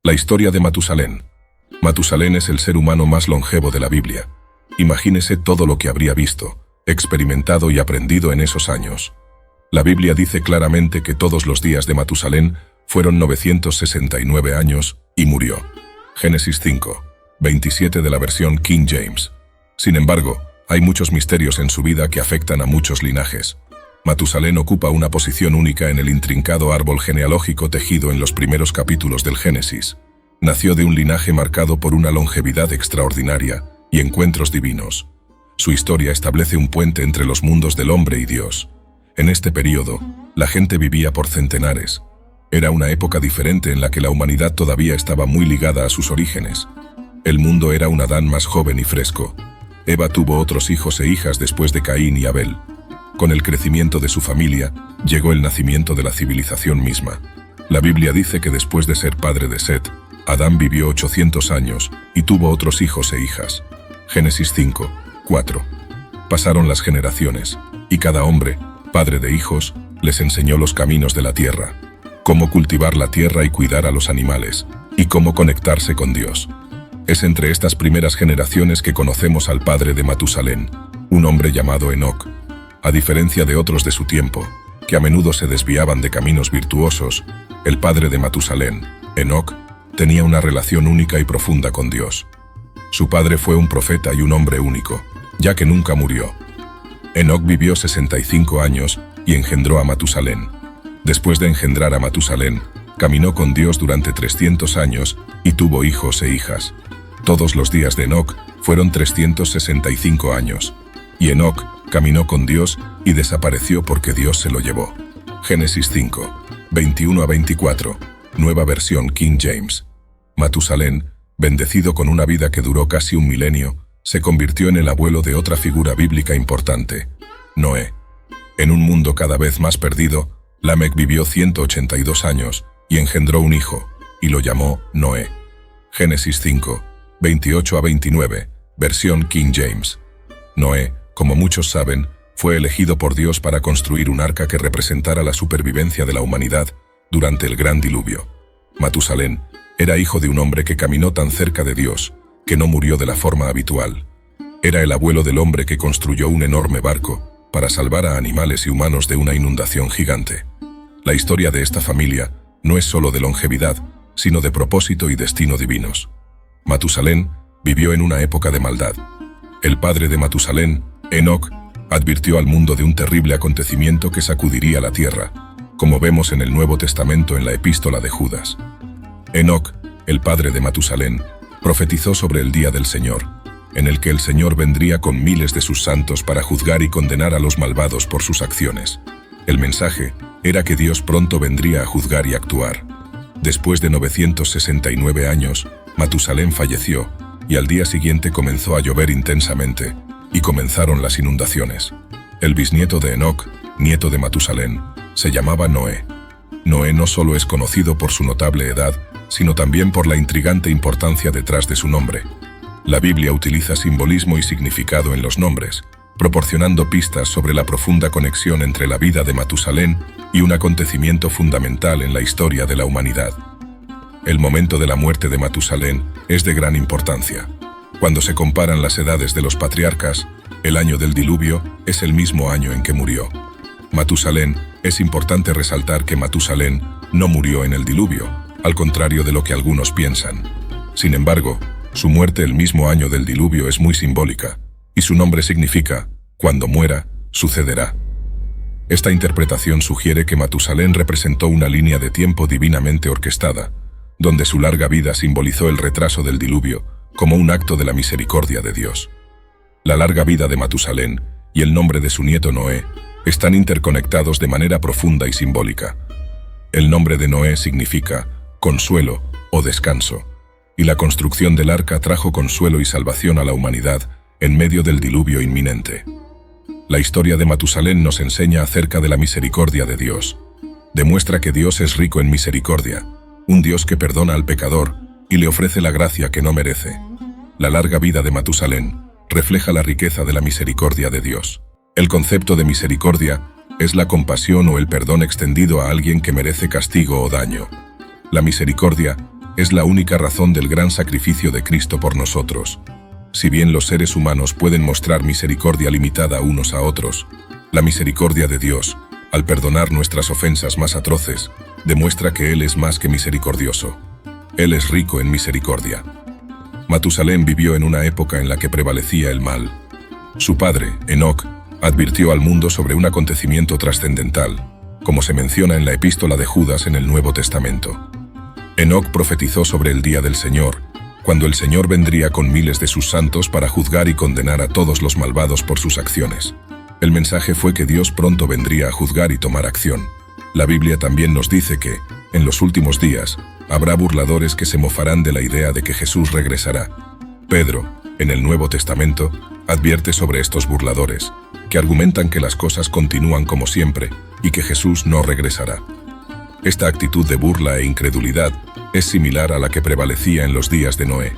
La historia de Matusalén. Matusalén es el ser humano más longevo de la Biblia. Imagínese todo lo que habría visto, experimentado y aprendido en esos años. La Biblia dice claramente que todos los días de Matusalén fueron 969 años y murió. Génesis 5, 27 de la versión King James. Sin embargo, hay muchos misterios en su vida que afectan a muchos linajes. Matusalén ocupa una posición única en el intrincado árbol genealógico tejido en los primeros capítulos del Génesis. Nació de un linaje marcado por una longevidad extraordinaria y encuentros divinos. Su historia establece un puente entre los mundos del hombre y Dios. En este período, la gente vivía por centenares. Era una época diferente en la que la humanidad todavía estaba muy ligada a sus orígenes. El mundo era un Adán más joven y fresco. Eva tuvo otros hijos e hijas después de Caín y Abel. Con el crecimiento de su familia, llegó el nacimiento de la civilización misma. La Biblia dice que después de ser padre de Set, Adán vivió 800 años y tuvo otros hijos e hijas. Génesis 5, 4. Pasaron las generaciones, y cada hombre, padre de hijos, les enseñó los caminos de la tierra, cómo cultivar la tierra y cuidar a los animales, y cómo conectarse con Dios. Es entre estas primeras generaciones que conocemos al padre de Matusalén, un hombre llamado Enoc. A diferencia de otros de su tiempo, que a menudo se desviaban de caminos virtuosos, el padre de Matusalén, Enoc, tenía una relación única y profunda con Dios. Su padre fue un profeta y un hombre único, ya que nunca murió. Enoc vivió 65 años y engendró a Matusalén. Después de engendrar a Matusalén, caminó con Dios durante 300 años y tuvo hijos e hijas. Todos los días de Enoc fueron 365 años, y Enoc caminó con Dios y desapareció porque Dios se lo llevó. Génesis 5, 21 a 24, nueva versión King James. Matusalén, bendecido con una vida que duró casi un milenio, se convirtió en el abuelo de otra figura bíblica importante, Noé. En un mundo cada vez más perdido, Lamec vivió 182 años y engendró un hijo, y lo llamó Noé. Génesis 5, 28 a 29, versión King James. Noé, como muchos saben, fue elegido por Dios para construir un arca que representara la supervivencia de la humanidad durante el gran diluvio. Matusalén era hijo de un hombre que caminó tan cerca de Dios, que no murió de la forma habitual. Era el abuelo del hombre que construyó un enorme barco para salvar a animales y humanos de una inundación gigante. La historia de esta familia no es solo de longevidad, sino de propósito y destino divinos. Matusalén vivió en una época de maldad. El padre de Matusalén, Enoc, advirtió al mundo de un terrible acontecimiento que sacudiría la tierra, como vemos en el Nuevo Testamento en la epístola de Judas. Enoc, el padre de Matusalén, profetizó sobre el día del Señor, en el que el Señor vendría con miles de sus santos para juzgar y condenar a los malvados por sus acciones. El mensaje era que Dios pronto vendría a juzgar y actuar. Después de 969 años, Matusalén falleció, y al día siguiente comenzó a llover intensamente, y comenzaron las inundaciones. El bisnieto de Enoc, nieto de Matusalén, se llamaba Noé. Noé no solo es conocido por su notable edad, sino también por la intrigante importancia detrás de su nombre. La Biblia utiliza simbolismo y significado en los nombres, proporcionando pistas sobre la profunda conexión entre la vida de Matusalén y un acontecimiento fundamental en la historia de la humanidad. El momento de la muerte de Matusalén es de gran importancia. Cuando se comparan las edades de los patriarcas, el año del diluvio es el mismo año en que murió Matusalén. Es importante resaltar que Matusalén no murió en el diluvio, al contrario de lo que algunos piensan. Sin embargo, su muerte el mismo año del diluvio es muy simbólica, y su nombre significa, cuando muera, sucederá. Esta interpretación sugiere que Matusalén representó una línea de tiempo divinamente orquestada, donde su larga vida simbolizó el retraso del diluvio, como un acto de la misericordia de Dios. La larga vida de Matusalén y el nombre de su nieto Noé están interconectados de manera profunda y simbólica. El nombre de Noé significa consuelo o descanso, y la construcción del arca trajo consuelo y salvación a la humanidad en medio del diluvio inminente. La historia de Matusalén nos enseña acerca de la misericordia de Dios. Demuestra que Dios es rico en misericordia, un Dios que perdona al pecador y le ofrece la gracia que no merece. La larga vida de Matusalén refleja la riqueza de la misericordia de Dios. El concepto de misericordia es la compasión o el perdón extendido a alguien que merece castigo o daño. La misericordia es la única razón del gran sacrificio de Cristo por nosotros. Si bien los seres humanos pueden mostrar misericordia limitada unos a otros, la misericordia de Dios, al perdonar nuestras ofensas más atroces, demuestra que Él es más que misericordioso. Él es rico en misericordia. Matusalén vivió en una época en la que prevalecía el mal. Su padre, Enoc, advirtió al mundo sobre un acontecimiento trascendental, como se menciona en la epístola de Judas en el Nuevo Testamento. Enoc profetizó sobre el día del Señor, cuando el Señor vendría con miles de sus santos para juzgar y condenar a todos los malvados por sus acciones. El mensaje fue que Dios pronto vendría a juzgar y tomar acción. La Biblia también nos dice que, en los últimos días, habrá burladores que se mofarán de la idea de que Jesús regresará. Pedro, en el Nuevo Testamento, advierte sobre estos burladores, que argumentan que las cosas continúan como siempre y que Jesús no regresará. Esta actitud de burla e incredulidad es similar a la que prevalecía en los días de Noé.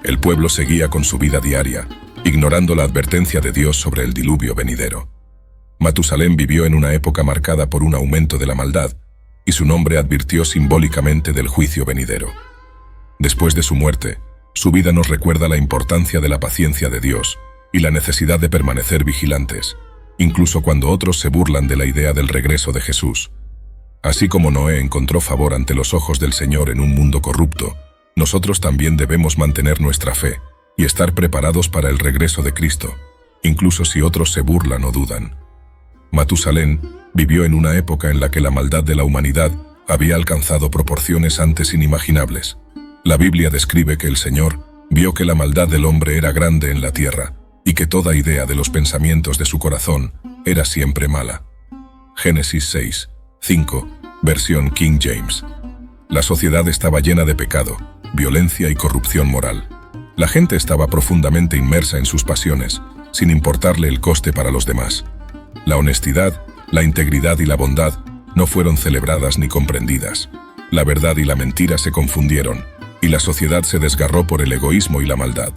El pueblo seguía con su vida diaria, ignorando la advertencia de Dios sobre el diluvio venidero. Matusalén vivió en una época marcada por un aumento de la maldad, y su nombre advirtió simbólicamente del juicio venidero. Después de su muerte, su vida nos recuerda la importancia de la paciencia de Dios y la necesidad de permanecer vigilantes, incluso cuando otros se burlan de la idea del regreso de Jesús. Así como Noé encontró favor ante los ojos del Señor en un mundo corrupto, nosotros también debemos mantener nuestra fe y estar preparados para el regreso de Cristo, incluso si otros se burlan o dudan. Matusalén vivió en una época en la que la maldad de la humanidad había alcanzado proporciones antes inimaginables. La Biblia describe que el Señor vio que la maldad del hombre era grande en la tierra y que toda idea de los pensamientos de su corazón era siempre mala. Génesis 6, 5, versión King James. La sociedad estaba llena de pecado, violencia y corrupción moral. La gente estaba profundamente inmersa en sus pasiones, sin importarle el coste para los demás. La honestidad, la integridad y la bondad no fueron celebradas ni comprendidas. La verdad y la mentira se confundieron, y la sociedad se desgarró por el egoísmo y la maldad.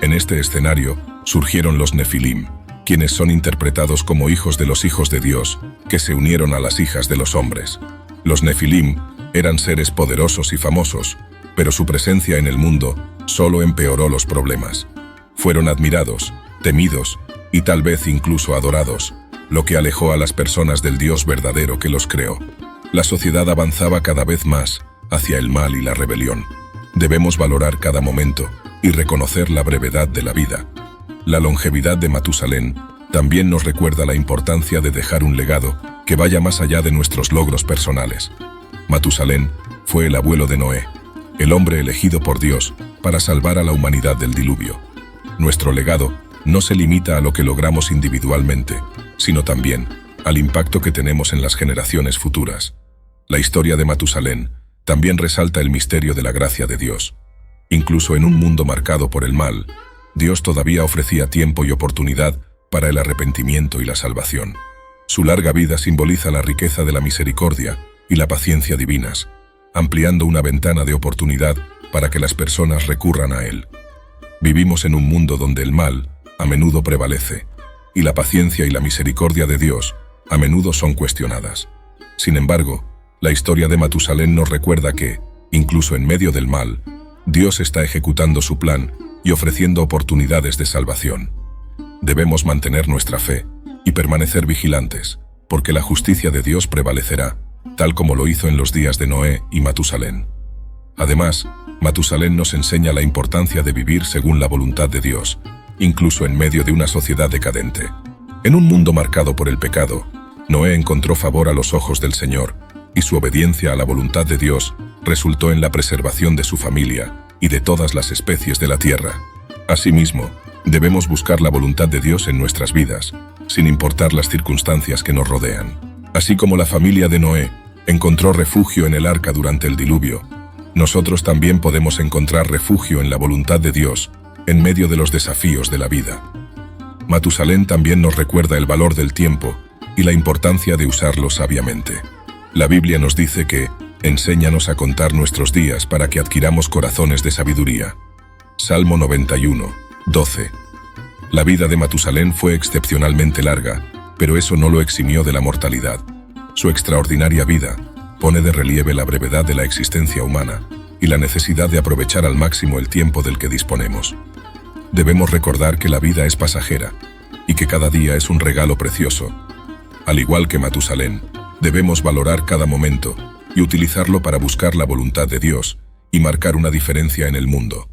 En este escenario surgieron los Nefilim, quienes son interpretados como hijos de los hijos de Dios, que se unieron a las hijas de los hombres. Los Nefilim eran seres poderosos y famosos, pero su presencia en el mundo solo empeoró los problemas. Fueron admirados, temidos y tal vez incluso adorados, lo que alejó a las personas del Dios verdadero que los creó. La sociedad avanzaba cada vez más hacia el mal y la rebelión. Debemos valorar cada momento y reconocer la brevedad de la vida. La longevidad de Matusalén también nos recuerda la importancia de dejar un legado que vaya más allá de nuestros logros personales. Matusalén fue el abuelo de Noé, el hombre elegido por Dios para salvar a la humanidad del diluvio. Nuestro legado no se limita a lo que logramos individualmente, sino también al impacto que tenemos en las generaciones futuras. La historia de Matusalén también resalta el misterio de la gracia de Dios. Incluso en un mundo marcado por el mal, Dios todavía ofrecía tiempo y oportunidad para el arrepentimiento y la salvación. Su larga vida simboliza la riqueza de la misericordia y la paciencia divinas, ampliando una ventana de oportunidad para que las personas recurran a Él. Vivimos en un mundo donde el mal a menudo prevalece, y la paciencia y la misericordia de Dios a menudo son cuestionadas. Sin embargo, la historia de Matusalén nos recuerda que, incluso en medio del mal, Dios está ejecutando su plan y ofreciendo oportunidades de salvación. Debemos mantener nuestra fe y permanecer vigilantes, porque la justicia de Dios prevalecerá, tal como lo hizo en los días de Noé y Matusalén. Además, Matusalén nos enseña la importancia de vivir según la voluntad de Dios, incluso en medio de una sociedad decadente. En un mundo marcado por el pecado, Noé encontró favor a los ojos del Señor, y su obediencia a la voluntad de Dios resultó en la preservación de su familia y de todas las especies de la tierra. Asimismo, debemos buscar la voluntad de Dios en nuestras vidas, sin importar las circunstancias que nos rodean. Así como la familia de Noé encontró refugio en el arca durante el diluvio, nosotros también podemos encontrar refugio en la voluntad de Dios en medio de los desafíos de la vida. Matusalén también nos recuerda el valor del tiempo y la importancia de usarlo sabiamente. La Biblia nos dice que enséñanos a contar nuestros días para que adquiramos corazones de sabiduría. Salmo 91, 12. La vida de Matusalén fue excepcionalmente larga, pero eso no lo eximió de la mortalidad. Su extraordinaria vida pone de relieve la brevedad de la existencia humana y la necesidad de aprovechar al máximo el tiempo del que disponemos. Debemos recordar que la vida es pasajera y que cada día es un regalo precioso. Al igual que Matusalén, debemos valorar cada momento y utilizarlo para buscar la voluntad de Dios y marcar una diferencia en el mundo.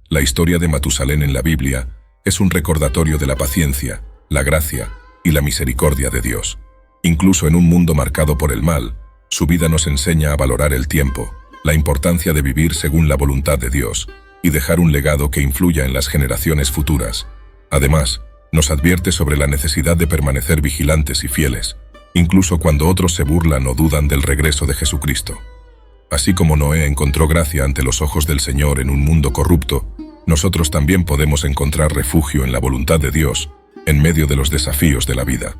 La historia de Matusalén en la Biblia es un recordatorio de la paciencia, la gracia y la misericordia de Dios. Incluso en un mundo marcado por el mal, su vida nos enseña a valorar el tiempo, la importancia de vivir según la voluntad de Dios y dejar un legado que influya en las generaciones futuras. Además, nos advierte sobre la necesidad de permanecer vigilantes y fieles, incluso cuando otros se burlan o dudan del regreso de Jesucristo. Así como Noé encontró gracia ante los ojos del Señor en un mundo corrupto, nosotros también podemos encontrar refugio en la voluntad de Dios en medio de los desafíos de la vida.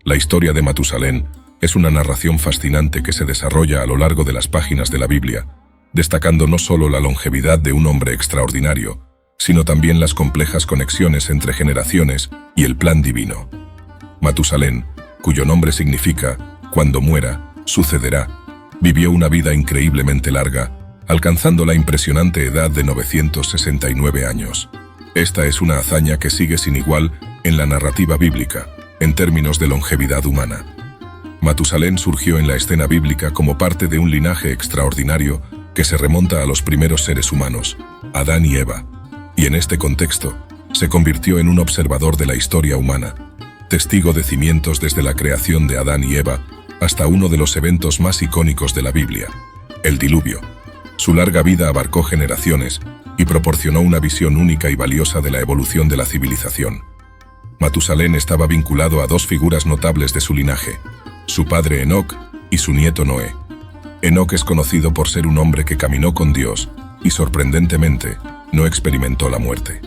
La historia de Matusalén es una narración fascinante que se desarrolla a lo largo de las páginas de la Biblia, destacando no solo la longevidad de un hombre extraordinario, sino también las complejas conexiones entre generaciones y el plan divino. Matusalén, cuyo nombre significa «cuando muera, sucederá», vivió una vida increíblemente larga, alcanzando la impresionante edad de 969 años. Esta es una hazaña que sigue sin igual en la narrativa bíblica, en términos de longevidad humana. Matusalén surgió en la escena bíblica como parte de un linaje extraordinario que se remonta a los primeros seres humanos, Adán y Eva, y en este contexto se convirtió en un observador de la historia humana, testigo de cimientos desde la creación de Adán y Eva hasta uno de los eventos más icónicos de la Biblia, el diluvio. Su larga vida abarcó generaciones y proporcionó una visión única y valiosa de la evolución de la civilización. Matusalén estaba vinculado a dos figuras notables de su linaje, su padre Enoc y su nieto Noé. Enoc es conocido por ser un hombre que caminó con Dios y, sorprendentemente, no experimentó la muerte.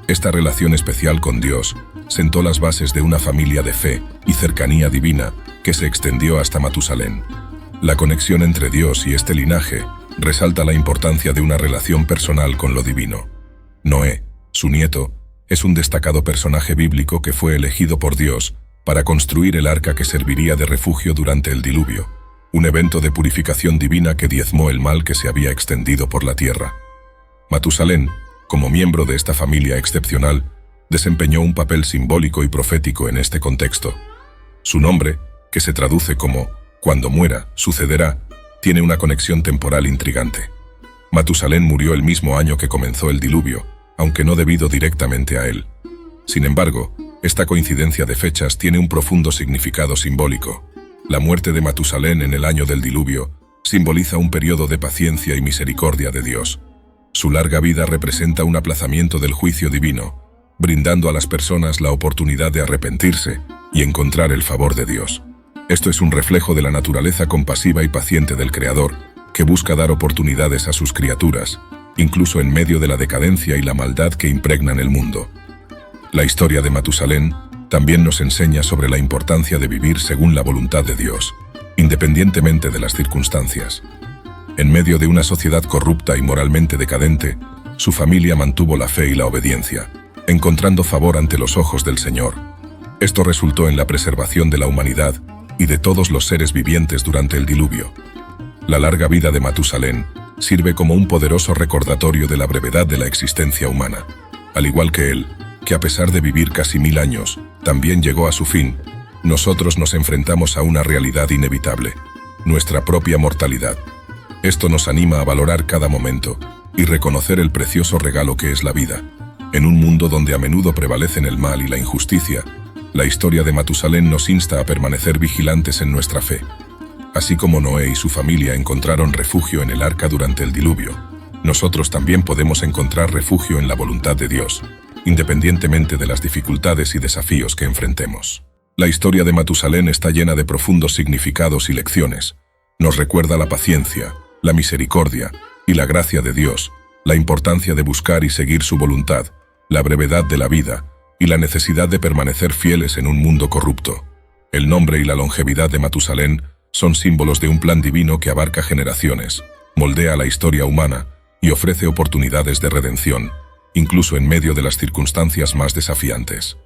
Esta relación especial con Dios sentó las bases de una familia de fe y cercanía divina que se extendió hasta Matusalén. La conexión entre Dios y este linaje resalta la importancia de una relación personal con lo divino. Noé, su nieto, es un destacado personaje bíblico que fue elegido por Dios para construir el arca que serviría de refugio durante el diluvio, un evento de purificación divina que diezmó el mal que se había extendido por la tierra. Matusalén, como miembro de esta familia excepcional, desempeñó un papel simbólico y profético en este contexto. Su nombre, que se traduce como «cuando muera, sucederá», tiene una conexión temporal intrigante. Matusalén murió el mismo año que comenzó el diluvio, aunque no debido directamente a él. Sin embargo, esta coincidencia de fechas tiene un profundo significado simbólico. La muerte de Matusalén en el año del diluvio simboliza un periodo de paciencia y misericordia de Dios. Su larga vida representa un aplazamiento del juicio divino, brindando a las personas la oportunidad de arrepentirse y encontrar el favor de Dios. Esto es un reflejo de la naturaleza compasiva y paciente del Creador, que busca dar oportunidades a sus criaturas, incluso en medio de la decadencia y la maldad que impregnan el mundo. La historia de Matusalén también nos enseña sobre la importancia de vivir según la voluntad de Dios, independientemente de las circunstancias. En medio de una sociedad corrupta y moralmente decadente, su familia mantuvo la fe y la obediencia, encontrando favor ante los ojos del Señor. Esto resultó en la preservación de la humanidad y de todos los seres vivientes durante el diluvio. La larga vida de Matusalén sirve como un poderoso recordatorio de la brevedad de la existencia humana. Al igual que él, que a pesar de vivir casi 1000 años, también llegó a su fin, nosotros nos enfrentamos a una realidad inevitable, nuestra propia mortalidad. Esto nos anima a valorar cada momento y reconocer el precioso regalo que es la vida. En un mundo donde a menudo prevalecen el mal y la injusticia, la historia de Matusalén nos insta a permanecer vigilantes en nuestra fe. Así como Noé y su familia encontraron refugio en el arca durante el diluvio, nosotros también podemos encontrar refugio en la voluntad de Dios, independientemente de las dificultades y desafíos que enfrentemos. La historia de Matusalén está llena de profundos significados y lecciones. Nos recuerda la paciencia, la misericordia y la gracia de Dios, la importancia de buscar y seguir su voluntad, la brevedad de la vida y la necesidad de permanecer fieles en un mundo corrupto. El nombre y la longevidad de Matusalén son símbolos de un plan divino que abarca generaciones, moldea la historia humana y ofrece oportunidades de redención, incluso en medio de las circunstancias más desafiantes.